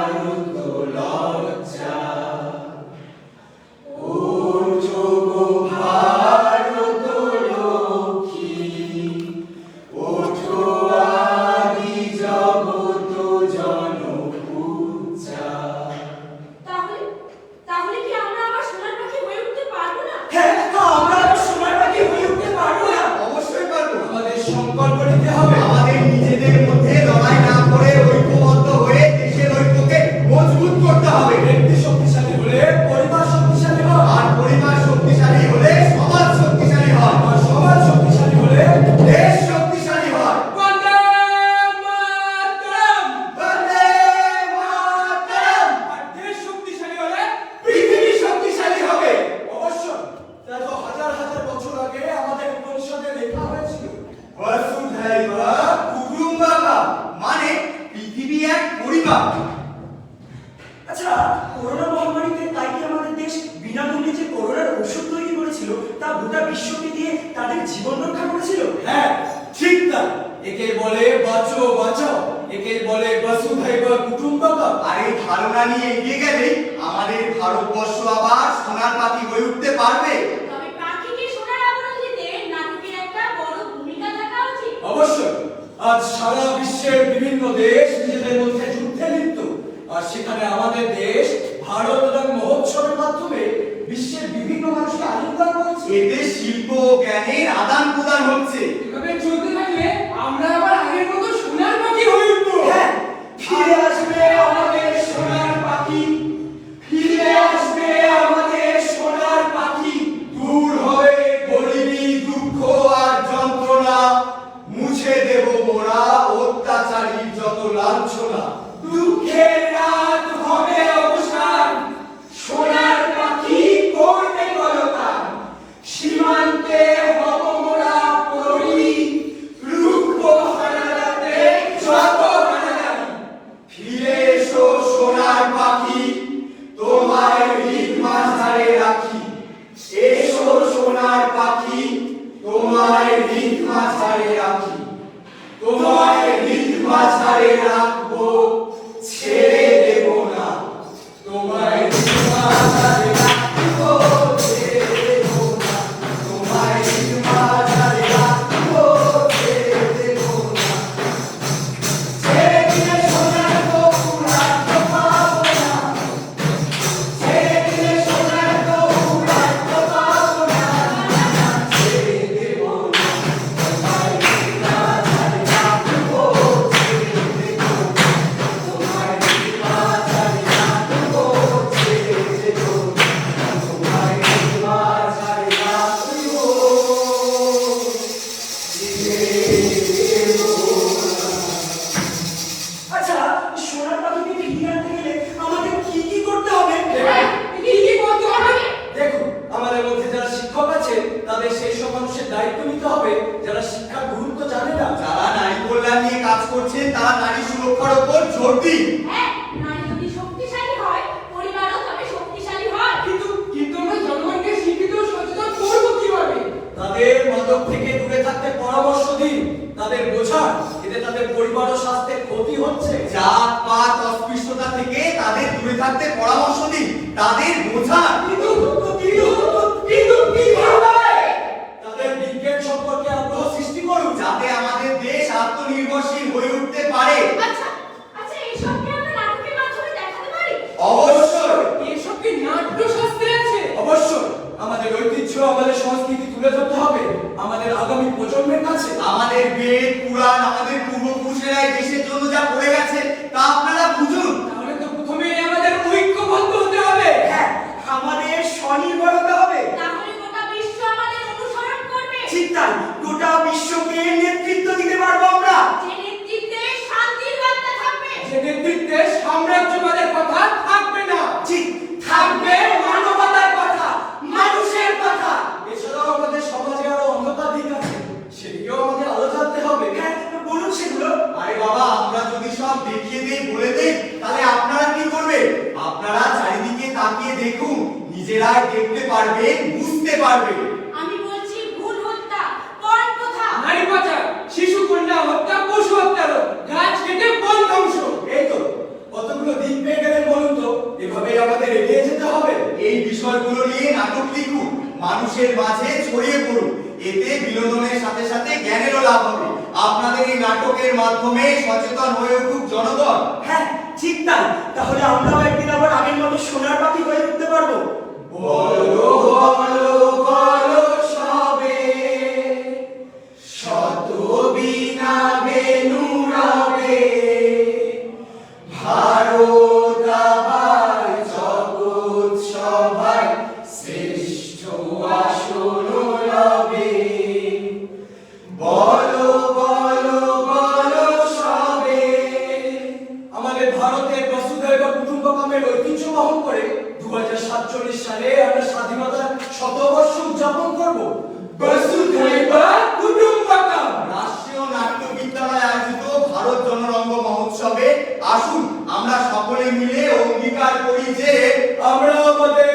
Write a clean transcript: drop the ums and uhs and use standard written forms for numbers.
ভারত লজ্জা একে বলে বাঁচো বাঁচাও, একে বলে বসুধৈব কুটুম্বকম। আর এই ধারণা নিয়ে এগিয়ে গেলে আমাদের ভারতবর্ষ আবার সোনার পাখি হয়ে উঠতে পারবে। তবে পাখিকে সোনার আবরণ দিতে নাটকের একটা বড় ভূমিকা থাকা উচিত। অবশ্যই। আজ সারা বিশ্বের বিভিন্ন দেশ নিজেদের মধ্যে যুদ্ধে লিপ্ত, আর সেখানে আমাদের দেশ ভারত এবং মহোৎসবের মাধ্যমে বিশ্বের বিভিন্ন মানুষকে আলিঙ্গন করছে। এতে শিল্প ও জ্ঞানের আদান প্রদান হচ্ছে। এভাবে চলতে থাকলে আমরা আবার আগের মতো সোনার পাখি হয়ে উঠবো। হ্যাঁ, ফিরে আসবে আমাদের সোনার পাখি, ফিরে আসবে আমাদের সোনার পাখি। দূর হবে গরিবি, দুঃখ আর যন্ত্রণা, মুছে দেব মোরা অত্যাচারীর যত লাঞ্ছনা। দুঃখের রাত হবে অবসান, সোনার পাখি করবে কলতান। সীমান্তে হব মোরা প্রহরী, রুখবো হানাদারতে যত হানাদারি। ফিরে এসো সোনার পাখি, তোমায় হৃদ মাঝারে রাখি। এসো সোনার পাখি, তোমায় হৃদ মাঝারে রাখি। তোমায় হৃদ মাঝারে রাখবো, ছেড়ে দেব না। তোমায় হৃদ মাঝারে রাখবো, ছেড়ে দেব না। তোমায় হৃদ মাঝারে রাখবো, ছেড়ে দেব না। ছেড়ে দিলে সোনার বউ রাখতে পারবো না। ছেড়ে দিলে সোনার বউ রাখতে পারবো না। ছেড়ে দেব না। তোমায় হৃদ মাঝারে রাখবো, ছেড়ে দেব না। তোমায় হৃদ মাঝারে রাখবো, ছেড়ে দেব না। তোমায় হৃদ মাঝারে রাখবো, ছেড়ে দেব না। আচ্ছা, সোনার পাখিকে ফিরিয়ে আনতে গেলে আমাদের কি কি করতে হবে? কি কি করতে হবে? দেখুন, আমাদের মধ্যে যারা শিক্ষক আছে তাদের সেই সব মানুষের দায়িত্ব নিতে হবে যারা শিক্ষার গুরুত্ব জানে না। যারা নারী কল্যাণ নিয়ে কাজ করছেন তারা নারী সুরক্ষার উপর জোর দিন। হ্যাঁ, নারী যদি শক্তিশালী হয়, পরিবারও তবে শক্তিশালী হয়। কিন্তু আমরা জনগণকে শিক্ষিত ও সচেতন করবো কিভাবে? তাদের মাদক থেকে দূরে থাকতে পরামর্শ দিন, তাদের বোঝান এতে তাদের পরিবার ও স্বাস্থ্যের ক্ষতি হচ্ছে। জাত পাত অস্পৃশ্যতা থেকে তাদের দূরে থাকতে পরামর্শ দিন, তাদের বোঝান। কিন্তু কিভাবে? তাদের বিজ্ঞান সম্পর্কে আগ্রহ সৃষ্টি করুন, যাতে আমাদের দেশ আত্মনির্ভরশীল হয়ে উঠতে পারে। আচ্ছা, এইসব কি আমরা নাটকের মাধ্যমে দেখাতে পারি? অবশ্যই এসব কি নাট্যশাস্ত্রে আছে? অবশ্যই। আমাদের ঐতিহ্য, আমাদের সংস্কৃতি তুলে ধরতে হবে আমাদের আগামী প্রজন্মের কাছে। আমাদের বেদ পুরাণ, আমাদের পূর্বপুরুষেরা এই দেশের জন্য যা করে গেছে তা আপনারা বুঝুন। তাহলে তো প্রথমেই আমাদের ঐক্যবদ্ধ হতে হবে। হ্যাঁ, আমাদের স্বনির্ভর হতে হবে। তাহলে গোটা বিশ্ব আমাদের অনুসরণ করবে। ঠিক তাই, গোটা বিশ্বকে নেতৃত্ব দিতে পারবো আমরা। যে নেতৃত্বে শান্তির বার্তা থাকবে। যে নেতৃত্বে সাম্রাজ্যবাদের কথা থাকবে না, ঠিক, থাকবে মানবতার কথা, মানুষের কথা। এছাড়াও আমাদের সমাজে আরো অন্ধকার দিক আছে, সেদিকেও আমাদের আলো জ্বালতে হবে। হ্যাঁ, বলুন সেগুলো। আরে বাবা, আমরা যদি সব দেখিয়ে দেই, বলে দেই, তাহলে আপনারা কি করবেন? আপনারা চারিদিকে তাকিয়ে দেখুন, নিজেরাই দেখতে পারবেন, বুঝতে পারবেন। আমি বলছি ভ্রূণ হত্যা, পণ প্রথা, নারী পাচার, শিশু কন্যা হত্যা, পশু হত্যার, গাছ কেটে বন ধ্বংস। এই তো কতগুলো দিক পেয়ে গেলেন বলুন তো। এভাবেই আমাদের এগিয়ে যেতে হবে। এই বিষয়গুলো নিয়ে নাটক লিখুন, মানুষের মাঝে ছড়িয়ে পড়ুন। এতে বিনোদনের সাথে সাথে জ্ঞানেরও লাভ হবে। আপনাদের এই নাটকের মাধ্যমে সচেতন হয়ে উঠুক জনগণ। হ্যাঁ, ঠিক তাই। তাহলে আমরাও একদিন আবার আগের মতো সোনার পাখি হয়ে উঠতে পারবো। বলো বলো বলো সবে, শত বিনা বেনু রবে। ভারত আবার জগৎ সভায় শ্রেষ্ঠ আসন লবে। বলো বলো বলো সবে। আমাদের ভারতের বসুধৈব কুটুম্বকমের ঐতিহ্য বহন করে 2047 সালে আমরা স্বাধীনতার শতবর্ষ উদযাপন করব। বসুধৈব কুটুম্বকম। রাষ্ট্রীয় নাট্য বিদ্যালয় আয়োজিত ভারত জনরঙ্গ মহোৎসবে আসুন আমরা সকলে মিলে অঙ্গীকার করি যে আমরা আমাদের